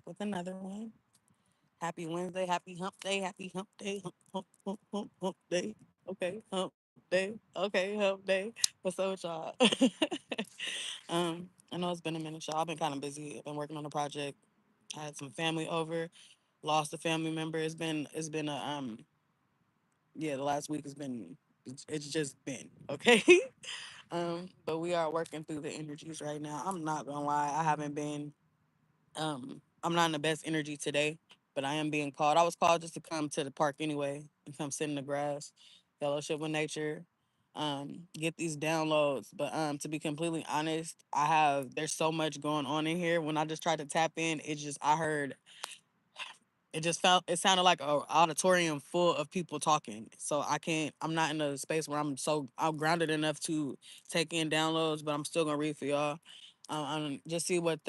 with another one. Happy Wednesday, happy hump day, hump day. Okay, hump day. Okay, hump day. What's up with y'all? I know it's been a minute, y'all. I've been kind of busy. I've been working on a project. I had some family over, lost a family member. It's been a yeah, the last week has been it's just been okay. But we are working through the energies right now. I'm not gonna lie, I'm not in the best energy today, but I am being called. I was called just to come to the park anyway and come sit in the grass, fellowship with nature, get these downloads. But to be completely honest, there's so much going on in here. When I just tried to tap in, I heard it sounded like a auditorium full of people talking. So I'm not in a space where I'm grounded enough to take in downloads, but I'm still gonna read for y'all. Just see what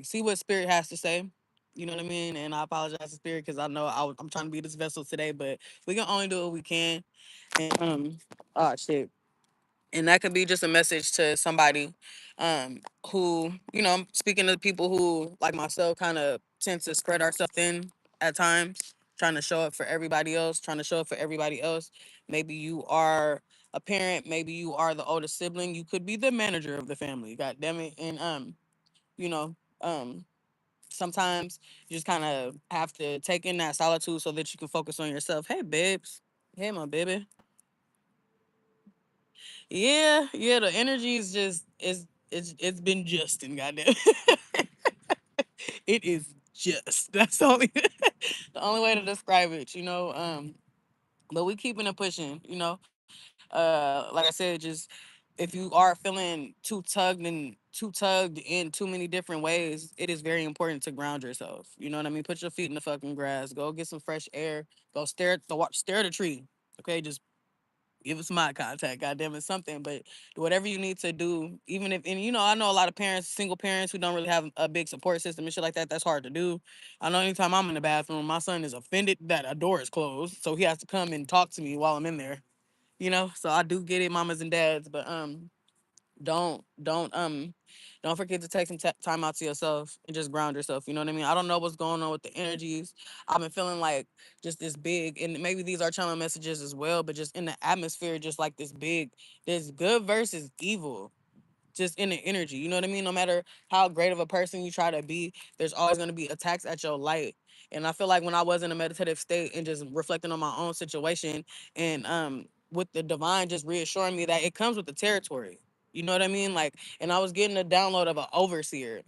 see what spirit has to say. You know what I mean? And I apologize to spirit because I know I'm trying to be this vessel today, but we can only do what we can. And oh shit, and that could be just a message to somebody who, I'm speaking to people who like myself kind of tend to spread ourselves thin at times, trying to show up for everybody else, maybe you are a parent, maybe you are the oldest sibling, you could be the manager of the family, god damn it. And you know um sometimes you just kind of have to take in that solitude so that you can focus on yourself. Hey babes, hey my baby. Yeah, the energy is just it's been justing, goddamn. It is just. That's the only the only way to describe it, But we keeping it pushing, Like I said, just if you are feeling too tugged in too many different ways, it is very important to ground yourself. You know what I mean? Put your feet in the fucking grass. Go get some fresh air. Go stare at the tree. Okay, just give us some eye contact, goddamn it, something. But whatever you need to do, even if, and I know a lot of parents, single parents who don't really have a big support system and shit like that. That's hard to do. I know anytime I'm in the bathroom, my son is offended that a door is closed, so he has to come and talk to me while I'm in there. So I do get it, mamas and dads, but don't don't um don't forget to take some time out to yourself and just ground yourself. You know what I mean? I don't know what's going on with the energies. I've been feeling like just this big, and maybe these are channel messages as well, but just in the atmosphere, just like this big, there's good versus evil just in the energy. You know what I mean? No matter how great of a person you try to be, there's always going to be attacks at your light. And I feel like when I was in a meditative state and just reflecting on my own situation, and with the divine just reassuring me that it comes with the territory. You know what I mean? Like, and I was getting a download of an overseer,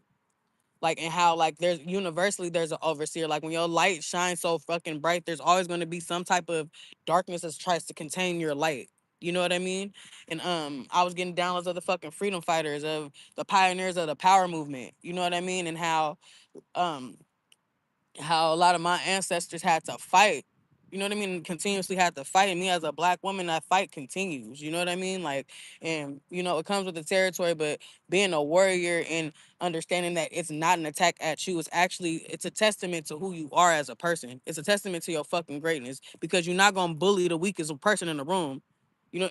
like, and how like there's an overseer. Like when your light shines so fucking bright, there's always going to be some type of darkness that tries to contain your light. You know what I mean? And I was getting downloads of the fucking freedom fighters, of the pioneers of the power movement. You know what I mean? And um how a lot of my ancestors had to fight. You know what I mean? Continuously had to fight. And me as a black woman, that fight continues. You know what I mean? Like, and it comes with the territory, but being a warrior and understanding that it's not an attack at you, it's a testament to who you are as a person. It's a testament to your fucking greatness, because you're not gonna bully the weakest person in the room.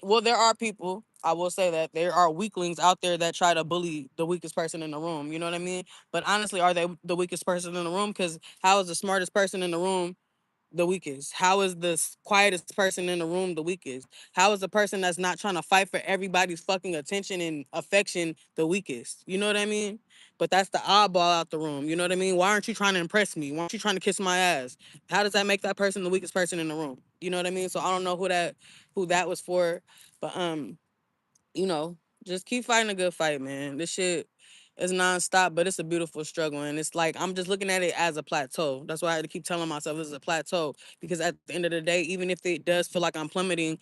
Well, there are people, I will say that there are weaklings out there that try to bully the weakest person in the room. You know what I mean? But honestly, are they the weakest person in the room? Because how is the smartest person in the room the weakest? How is the quietest person in the room the weakest? How is the person that's not trying to fight for everybody's fucking attention and affection the weakest? You know what I mean? But that's the oddball out the room. You know what I mean? Why aren't you trying to impress me? Why aren't you trying to kiss my ass? How does that make that person the weakest person in the room? You know what I mean? So I don't know who that was for, but you know, just keep fighting a good fight, man. This shit is nonstop, but it's a beautiful struggle. And it's like, I'm just looking at it as a plateau. That's why I had to keep telling myself this is a plateau. Because at the end of the day, even if it does feel like I'm plummeting,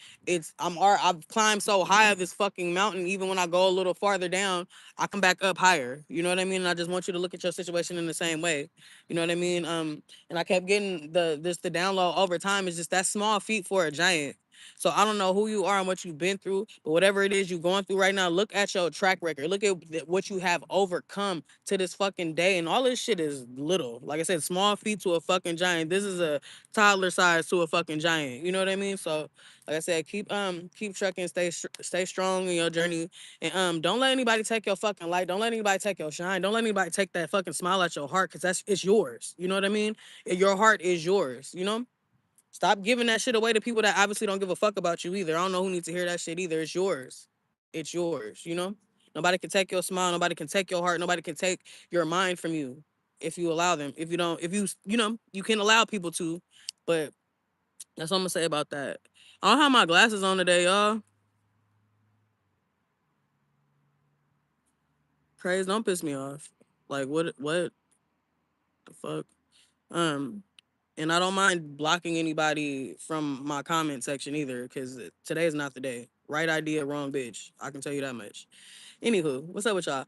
I've climbed so high of this fucking mountain. Even when I go a little farther down, I come back up higher. You know what I mean? And I just want you to look at your situation in the same way. You know what I mean? And I kept getting the download over time is just that small feat for a giant. So I don't know who you are and what you've been through, but whatever it is you're going through right now, look at your track record. Look at what you have overcome to this fucking day. And all this shit is little. Like I said, small feet to a fucking giant. This is a toddler size to a fucking giant. You know what I mean? So like I said, keep trucking, stay strong in your journey, and don't let anybody take your fucking light. Don't let anybody take your shine. Don't let anybody take that fucking smile at your heart, because it's yours. You know what I mean? Your heart is yours. You know. Stop giving that shit away to people that obviously don't give a fuck about you either. I don't know who needs to hear that shit either. It's yours. It's yours, you know? Nobody can take your smile. Nobody can take your heart. Nobody can take your mind from you if you allow them. If you don't, if you know, you can allow people to. But that's what I'm going to say about that. I don't have my glasses on today, y'all. Crazy, don't piss me off. Like, what the fuck? Um, and I don't mind blocking anybody from my comment section either, because today is not the day. Right idea, wrong bitch. I can tell you that much. Anywho, what's up with y'all?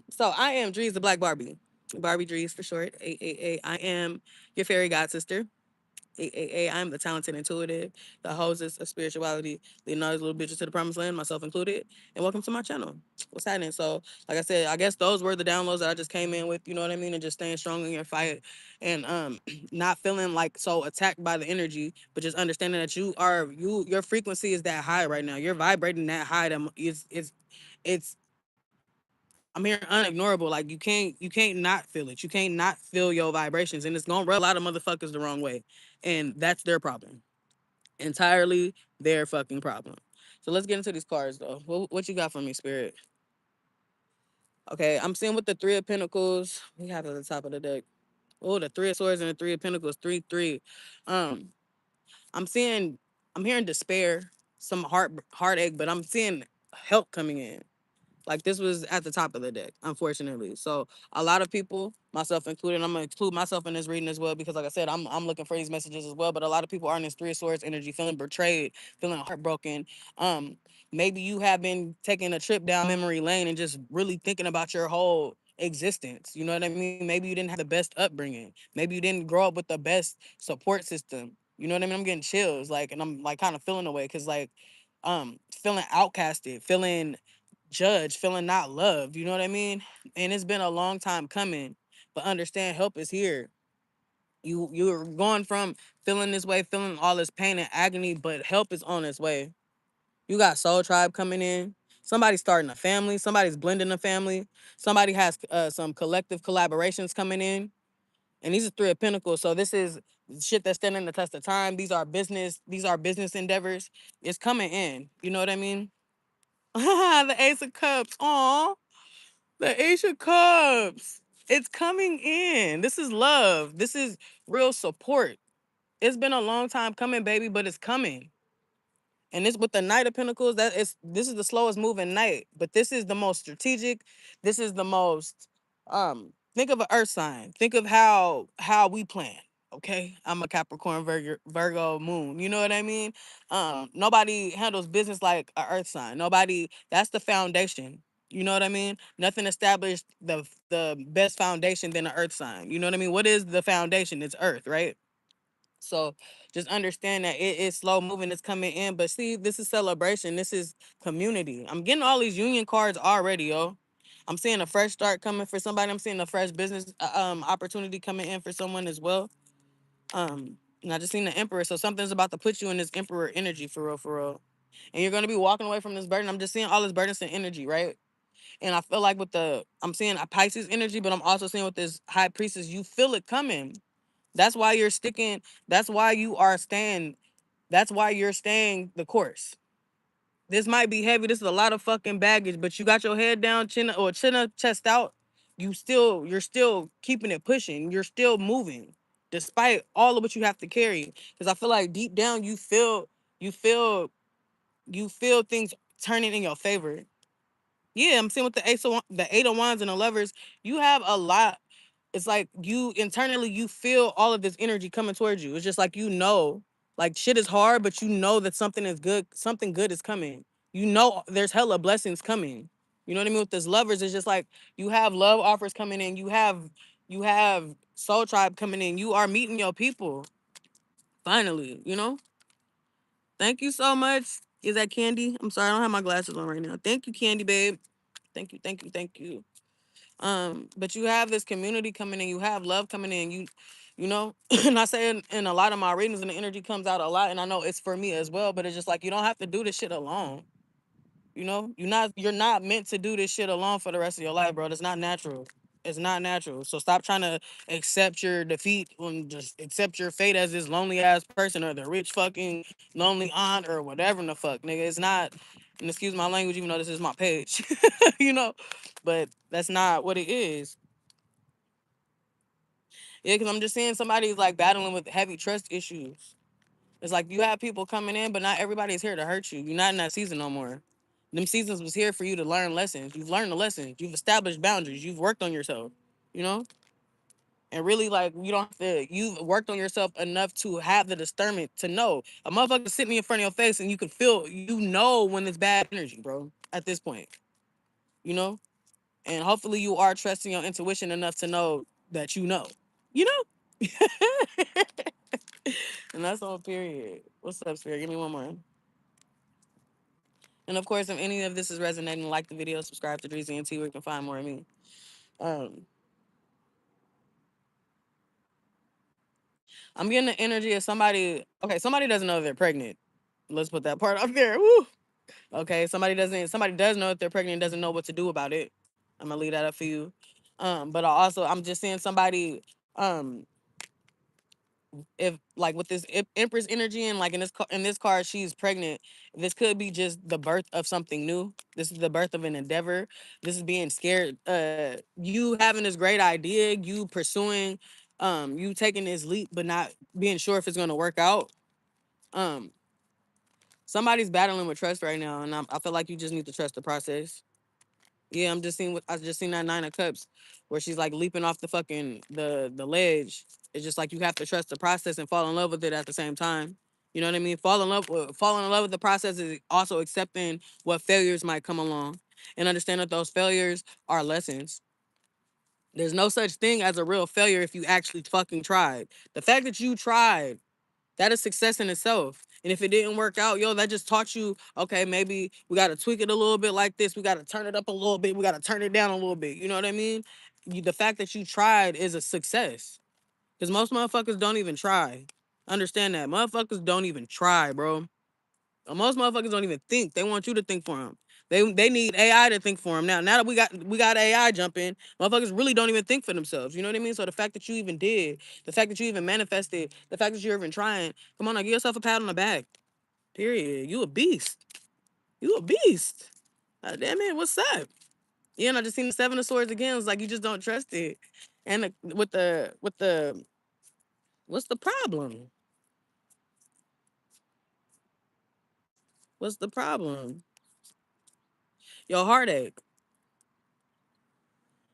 So I am Drees the Black Barbie. Barbie Drees for short. I am your fairy god sister. I'm the talented intuitive, the hostess of spirituality, leading all these little bitches to the promised land, myself included. And welcome to my channel. What's happening? So, like I said, I guess those were the downloads that I just came in with, you know what I mean? And just staying strong in your fight, and not feeling like so attacked by the energy, but just understanding that your frequency is that high right now. You're vibrating that high that it's I'm hearing unignorable. Like you can't not feel it. You can't not feel your vibrations, and it's gonna rub a lot of motherfuckers the wrong way, and that's their problem. Entirely their fucking problem. So let's get into these cards though. What you got for me, Spirit? Okay, I'm seeing with the Three of Pentacles. We have at the top of the deck. Oh, the Three of Swords and the Three of Pentacles. 3-3. Um, I'm seeing. I'm hearing despair, some heartache, but I'm seeing help coming in. Like this was at the top of the deck, unfortunately. So a lot of people, myself included, I'm gonna include myself in this reading as well because, like I said, I'm looking for these messages as well. But a lot of people are in this Three of Swords energy, feeling betrayed, feeling heartbroken. Um, Maybe you have been taking a trip down memory lane and just really thinking about your whole existence. You know what I mean? Maybe you didn't have the best upbringing. Maybe you didn't grow up with the best support system. You know what I mean? I'm getting chills, like, and I'm like kind of feeling away because, like, feeling outcasted, feeling judged, feeling not loved. You know what I mean? And it's been a long time coming, but understand help is here. You're going from feeling this way, feeling all this pain and agony, but help is on its way. You got Soul Tribe coming in. Somebody's starting a family. Somebody's blending a family. Somebody has some collective collaborations coming in. And these are Three of Pentacles. So this is shit that's standing the test of time. These are business. These are business endeavors. It's coming in. You know what I mean? The Ace of Cups. Aw. The Ace of Cups. It's coming in. This is love. This is real support. It's been a long time coming, baby, but it's coming. And this with the Knight of Pentacles, this is the slowest moving knight, but this is the most strategic. This is the most think of an earth sign. Think of how we plan. Okay. I'm a Capricorn Virgo moon. You know what I mean? Nobody handles business like an earth sign. Nobody, that's the foundation. You know what I mean? Nothing established the best foundation than an earth sign. You know what I mean? What is the foundation? It's earth, right? So just understand that it's slow moving, it's coming in. But see, this is celebration. This is community. I'm getting all these union cards already, yo. I'm seeing a fresh start coming for somebody. I'm seeing a fresh business opportunity coming in for someone as well. And I just seen the Emperor. So something's about to put you in this Emperor energy for real, for real. And you're gonna be walking away from this burden. I'm just seeing all this burdensome energy, right? And I feel like I'm seeing a Pisces energy, but I'm also seeing with this High Priestess, you feel it coming. That's why you're sticking. That's why you are staying. That's why you're staying the course. This might be heavy. This is a lot of fucking baggage, but you got your head down, chin up, chest out. You're still keeping it pushing. You're still moving, despite all of what you have to carry. Because I feel like deep down you feel, you feel things turning in your favor. Yeah, I'm seeing with the Eight of Wands and the Lovers, you have a lot. It's like you internally you feel all of this energy coming towards you. It's just like like shit is hard, but you know that something good is coming. You know there's hella blessings coming. You know what I mean? With this Lovers, it's just like you have love offers coming in. You have Soul Tribe coming in. You are meeting your people finally. You know. Thank you so much. Is that Candy? I'm sorry, I don't have my glasses on right now. Thank you, Candy babe. Thank you, thank you, thank you. But you have this community coming in, you have love coming in, you know, and I say in a lot of my readings and the energy comes out a lot, and I know it's for me as well, but it's just like you don't have to do this shit alone. You know, you're not meant to do this shit alone for the rest of your life, bro. That's not natural. It's not natural. So stop trying to accept your defeat and just accept your fate as this lonely ass person or the rich fucking lonely aunt or whatever in the fuck, nigga. It's not. And excuse my language, even though this is my page, you know, but that's not what it is. Yeah, because I'm just seeing somebody's like battling with heavy trust issues. It's like you have people coming in, but not everybody's here to hurt you. You're not in that season no more. Them seasons was here for you to learn lessons. You've learned the lessons. You've established boundaries. You've worked on yourself, you know? And really, like, you don't have to, you've worked on yourself enough to have the discernment to know. A motherfucker sitting in front of your face and you can feel, you know, when it's bad energy, bro, at this point, you know? And hopefully you are trusting your intuition enough to know that you know? And that's all, period. What's up, Spirit? Give me one more. And of course, if any of this is resonating, like the video, subscribe to Dreezy and T where you can find more of me. Um, I'm getting the energy of somebody. Okay, somebody doesn't know they're pregnant. Let's put that part up there. Woo. Okay, somebody doesn't. Somebody does know if they're pregnant and doesn't know what to do about it. I'm gonna leave that up for you. But I'm just seeing somebody. Um, if like with this Empress energy and like in this card she's pregnant, this could be just the birth of something new. This is the birth of an endeavor. This is being scared, you having this great idea, you pursuing, you taking this leap but not being sure if it's going to work out. um Somebody's battling with trust right now, and I feel like you just need to trust the process. Yeah, I just seen that 9 of Cups where she's like leaping off the fucking the ledge. It's just like you have to trust the process and fall in love with it at the same time. You know what I mean? Falling in love with the process is also accepting what failures might come along and understand that those failures are lessons. There's no such thing as a real failure if you actually fucking tried. The fact that you tried, that is success in itself. And if it didn't work out, yo, that just taught you, okay, maybe we got to tweak it a little bit like this. We got to turn it up a little bit. We got to turn it down a little bit. You know what I mean? The fact that you tried is a success. Because most motherfuckers don't even try. Understand that. Motherfuckers don't even try, bro. Most motherfuckers don't even think. They want you to think for them. They need AI to think for them. Now that we got AI jumping, motherfuckers really don't even think for themselves. You know what I mean? So the fact that you even did, the fact that you even manifested, the fact that you're even trying, come on, now give yourself a pat on the back. Period. You a beast. You a beast. Damn it, what's up? Yeah, and I just seen the 7 of Swords again. It's like you just don't trust it. And with the what's the problem? What's the problem? Your heartache.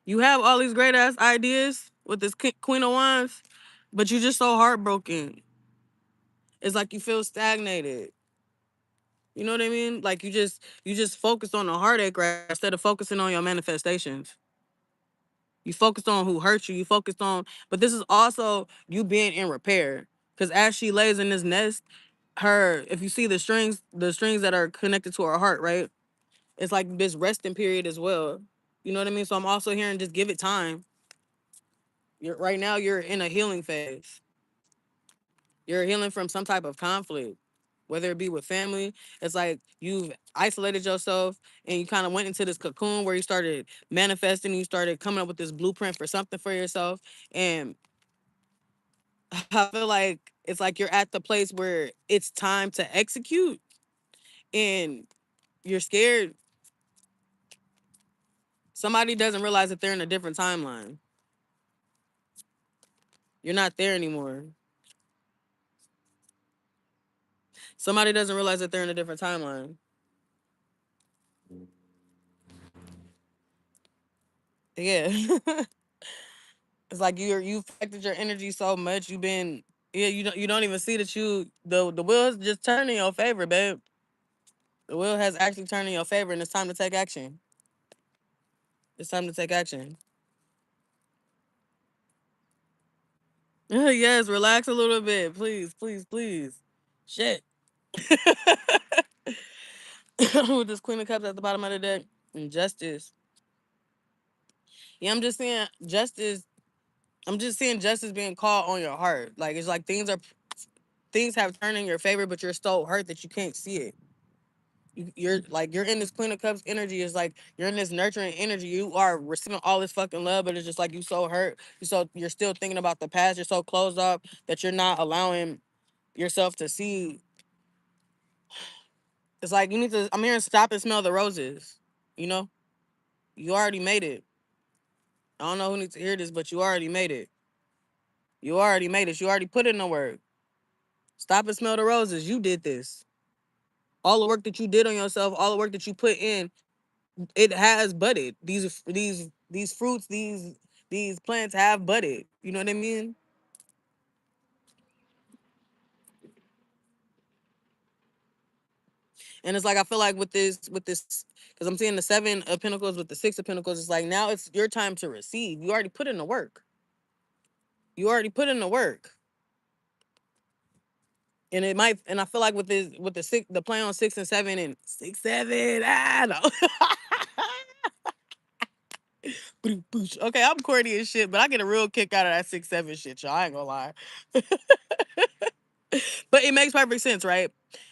You have all these great ass ideas with this Queen of Wands, but you're just so heartbroken. It's like you feel stagnated. You know what I mean? Like you just focused on the heartache right instead of focusing on your manifestations. You focused on who hurt you. You focused on, but this is also you being in repair. Because as she lays in this nest, if you see the strings that are connected to her heart, right? It's like this resting period as well. You know what I mean? So I'm also hearing just give it time. Right now you're in a healing phase. You're healing from some type of conflict, whether it be with family. It's like you've isolated yourself and you kind of went into this cocoon where you started manifesting. You started coming up with this blueprint for something for yourself. And I feel like it's like you're at the place where it's time to execute, and you're scared. Somebody doesn't realize that they're in a different timeline. You're not there anymore. Somebody doesn't realize that they're in a different timeline. Yeah. It's like you've affected your energy so much. You've been, yeah, you don't even see that the wheels just turn in your favor, babe. The wheel has actually turned in your favor, and it's time to take action. It's time to take action. Yes, relax a little bit, please, please, please. Shit. With this Queen of Cups at the bottom of the deck and Justice. Yeah, I'm just saying justice. I'm just seeing justice being called on your heart. Like it's like things have turned in your favor, but you're so hurt that you can't see it. You're in this Queen of Cups energy. It's like you're in this nurturing energy. You are receiving all this fucking love, but it's just like you so hurt. You're still thinking about the past. You're so closed up that you're not allowing yourself to see. It's like you need to. I'm hearing stop and smell the roses. You know, you already made it. I don't know who needs to hear this, but you already made it. You already made it. You already put in the work. Stop and smell the roses. You did this. All the work that you did on yourself, all the work that you put in, it has budded. These fruits, these plants have budded. You know what I mean? And it's like I feel like with this, because I'm seeing the Seven of Pentacles with the Six of Pentacles. It's like now it's your time to receive. You already put in the work. You already put in the work. And it might, and I feel like with the six, the play on 6 and 7 and 6, 7, no. Okay, I'm corny as shit, but I get a real kick out of that 6, 7 shit, y'all. I ain't gonna lie. But it makes perfect sense, right?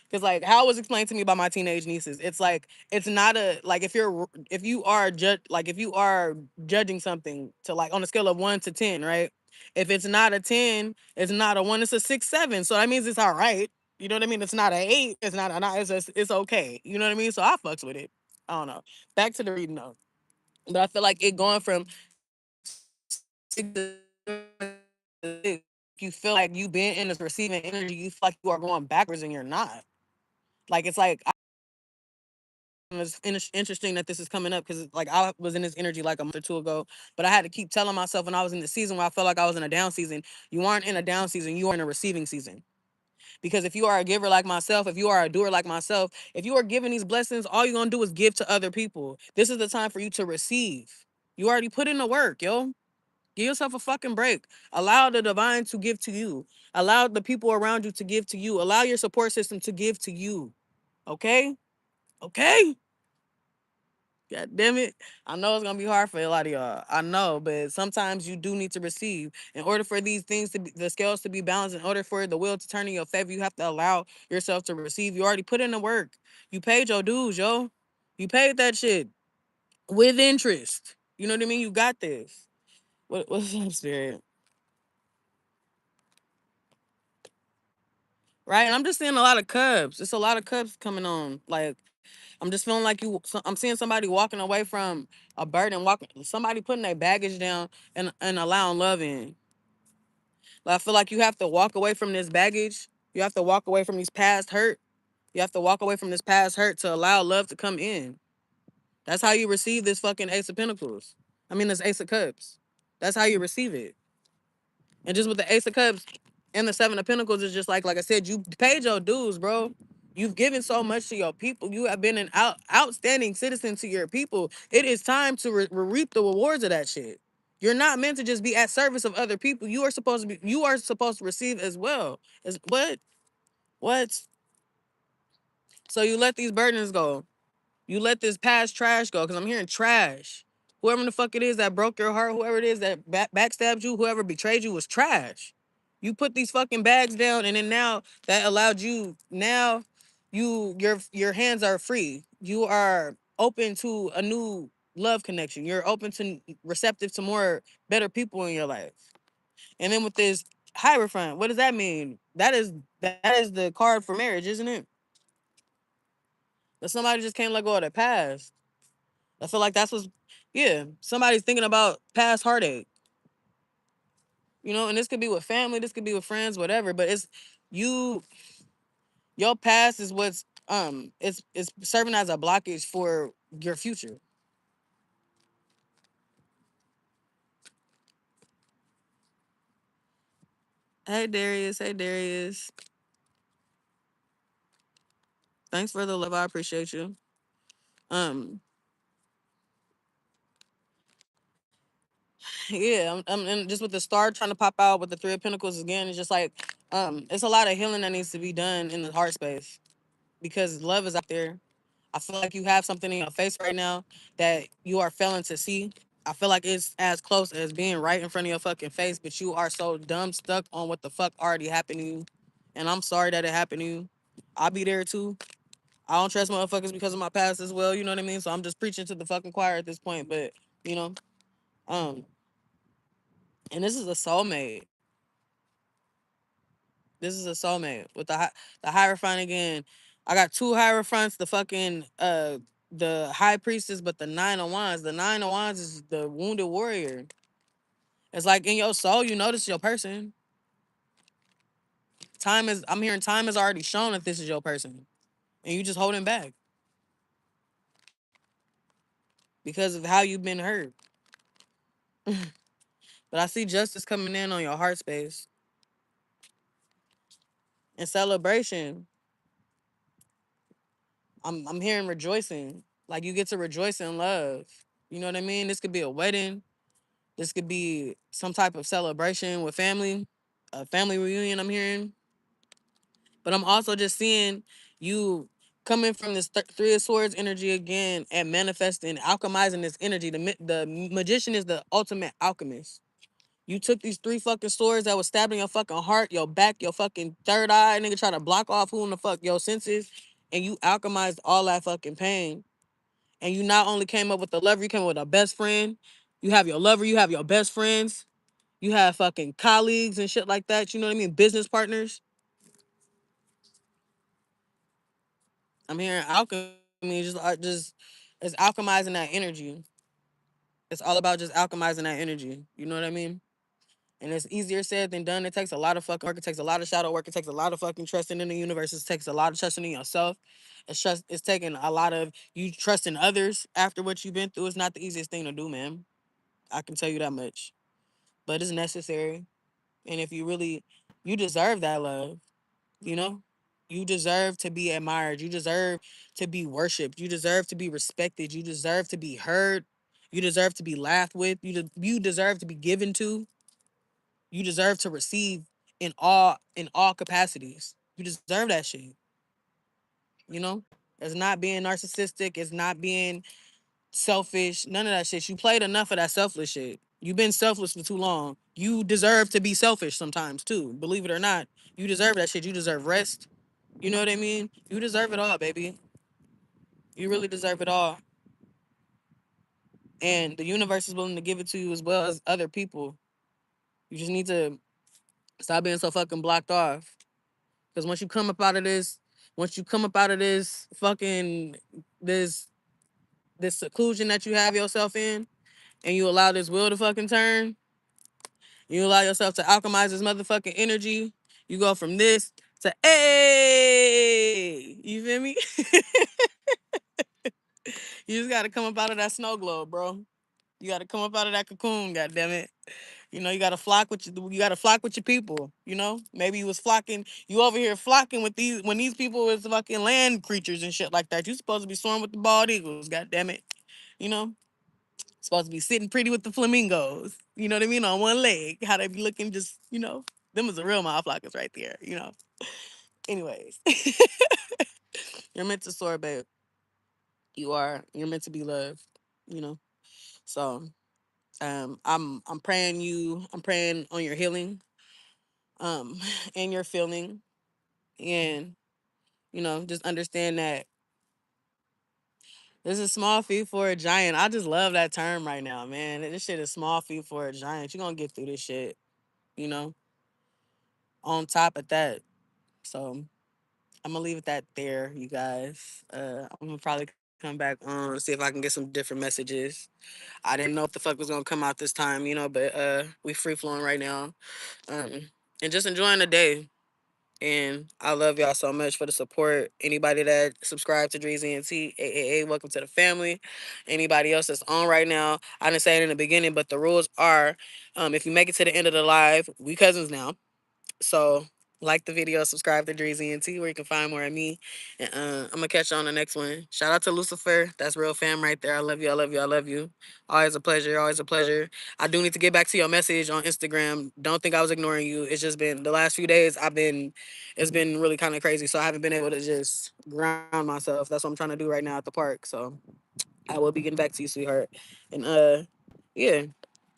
Because like how it was explained to me by my teenage nieces, it's like it's not a like if you are if you are judging something to like on a scale of 1 to 10, right? If it's not a 10, it's not a 1, it's a 6, 7. So that means it's all right. You know what I mean? It's not a 8, it's not a 9, it's okay. You know what I mean? So I fucks with it. I don't know. Back to the reading though. But I feel like it going from you feel like you've been in this receiving energy, you feel like you are going backwards and you're not. Like it's like it's interesting that this is coming up because like I was in this energy like a month or two ago, but I had to keep telling myself when I was in the season where I felt like I was in a down season, you aren't in a down season, you are in a receiving season. Because if you are a giver like myself, if you are a doer like myself, if you are giving these blessings, all you're gonna do is give to other people. This is the time for you to receive. You already put in the work, yo. Give yourself a fucking break. Allow the divine to give to you. Allow the people around you to give to you. Allow your support system to give to you. Okay? Okay? God damn it. I know it's gonna be hard for a lot of y'all. I know, but sometimes you do need to receive. In order for these things to be the scales to be balanced, in order for the wheel to turn in your favor, you have to allow yourself to receive. You already put in the work. You paid your dues, yo. You paid that shit with interest. You know what I mean? You got this. What's up, spirit? Right? And I'm just seeing a lot of Cubs. It's a lot of Cubs coming on. Like I'm just feeling like I'm seeing somebody walking away from a burden, walking somebody putting their baggage down and allowing love in. Like, I feel like you have to walk away from this baggage. You have to walk away from these past hurt. You have to walk away from this past hurt to allow love to come in. That's how you receive this fucking Ace of Pentacles. I mean, this Ace of Cups. That's how you receive it. And just with the Ace of Cups and the Seven of Pentacles, it's just like I said, you paid your dues, bro. You've given so much to your people. You have been an outstanding citizen to your people. It is time to reap the rewards of that shit. You're not meant to just be at service of other people. You are supposed to be. You are supposed to receive as well. As what? What? So you let these burdens go. You let this past trash go because I'm hearing trash. Whoever the fuck it is that broke your heart, whoever it is that backstabbed you, whoever betrayed you was trash. You put these fucking bags down, and then now that allowed you. Now, your hands are free. You are open to a new love connection. You're open to receptive to more better people in your life. And then with this Hierophant, what does that mean? That is the card for marriage, isn't it? That somebody just can't let go of their past. I feel like that's what's, yeah, somebody's thinking about past heartache, and this could be with family, this could be with friends, whatever. But it's you, your past is what's it's serving as a blockage for your future. Hey Darius, hey Darius, thanks for the love. I appreciate you. Um, yeah, and just with the star trying to pop out with the Three of Pentacles again, it's just like it's a lot of healing that needs to be done in the heart space. because love is out there. I feel like you have something in your face right now that you are failing to see. I feel like it's as close as being right in front of your fucking face, but you are so dumb stuck on what the fuck already happened to you. And I'm sorry that it happened to you. I'll be there too. I don't trust motherfuckers because of my past as well, you know what I mean? So I'm just preaching to the fucking choir at this point. But, you know, um, and this is a soulmate. This is a soulmate with the Hierophant again. I got two Hierophants, the fucking the High Priestess, but the Nine of Wands. The Nine of Wands is the wounded warrior. It's like in your soul, you notice your person. I'm hearing time has already shown that this is your person. And you just holding back because of how you've been hurt. But I see justice coming in on your heart space. And celebration. I'm hearing rejoicing. Like you get to rejoice in love. You know what I mean? This could be a wedding. This could be some type of celebration with family, a family reunion. I'm hearing, but I'm also just seeing you coming from this Three of Swords energy again and manifesting, alchemizing this energy. The magician is the ultimate alchemist. You took these three fucking swords that was stabbing your fucking heart, your back, your fucking third eye, nigga, trying to block off who in the fuck your senses, and you alchemized all that fucking pain. And you not only came up with a lover, you came up with a best friend. You have your lover, you have your best friends. You have fucking colleagues and shit like that. You know what I mean? Business partners. I'm hearing alchemy just it's alchemizing that energy. It's all about just alchemizing that energy. You know what I mean? And it's easier said than done. It takes a lot of fucking work. It takes a lot of shadow work. It takes a lot of fucking trusting in the universe. It takes a lot of trusting in yourself. It's taking a lot of you trusting others after what you've been through. It's not the easiest thing to do, man. I can tell you that much. But it's necessary. And if you really you deserve that love. You know, you deserve to be admired. You deserve to be worshipped. You deserve to be respected. You deserve to be heard. You deserve to be laughed with. You deserve to be given to. You deserve to receive in all capacities. You deserve that shit. You know, it's not being narcissistic. It's not being selfish. None of that shit. You played enough of that selfless shit. You've been selfless for too long. You deserve to be selfish sometimes too. Believe it or not, you deserve that shit. You deserve rest. You know what I mean? You deserve it all, baby. You really deserve it all. And the universe is willing to give it to you as well as other people. You just need to stop being so fucking blocked off. Because once you come up out of this fucking this this seclusion that you have yourself in, and you allow this wheel to fucking turn, you allow yourself to alchemize this motherfucking energy. You go from this to you feel me? You just gotta come up out of that snow globe, bro. You gotta come up out of that cocoon, goddamn it. You know, you gotta flock with your people, you know? Maybe you over here flocking with these when these people is fucking land creatures and shit like that. You supposed to be soaring with the bald eagles, goddamn it. You know? Supposed to be sitting pretty with the flamingos. You know what I mean? On one leg. How they be looking just, them is the real motherfuckers right there, you know. Anyways. You're meant to soar, babe. You're meant to be loved, you know. So I'm praying on your healing, and your feeling. And, just understand that this is small feat for a giant. I just love that term right now, man. This shit is small feat for a giant. You're gonna get through this shit, you know, on top of that. So I'm gonna leave it that there, you guys. I'm gonna probably come back on, see if I can get some different messages. I didn't know what the fuck was gonna come out this time, but we free flowing right now. Um, and just enjoying the day. And I love y'all so much for the support. Anybody that subscribed to Dreezy and T, welcome to the family. Anybody else that's on right now, I didn't say it in the beginning, but the rules are, if you make it to the end of the live, we cousins now. So Like the video, subscribe to Dreezy and T where you can find more of me. And I'm gonna catch you on the next one. Shout out to Lucifer. That's real fam right there. I love you. I love you. I love you. Always a pleasure. Always a pleasure. I do need to get back to your message on Instagram. Don't think I was ignoring you. It's just been the last few days. It's been really kind of crazy. So I haven't been able to just ground myself. That's what I'm trying to do right now at the park. So I will be getting back to you, sweetheart. And yeah.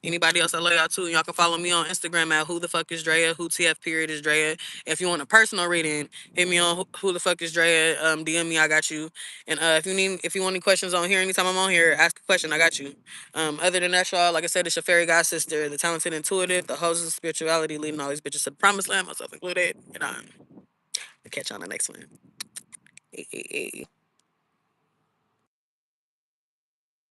Anybody else, I love y'all too. Y'all can follow me on Instagram at who the fuck is Drea, who TF period is Drea. If you want a personal reading, hit me on who the fuck is Drea. DM me, I got you. And if you want any questions on here, anytime I'm on here, ask a question, I got you. Other than that, y'all, like I said, it's your fairy god sister, the talented intuitive, the host of spirituality, leading all these bitches to the promised land, myself included. And I'll catch you on the next one. Hey, hey, hey.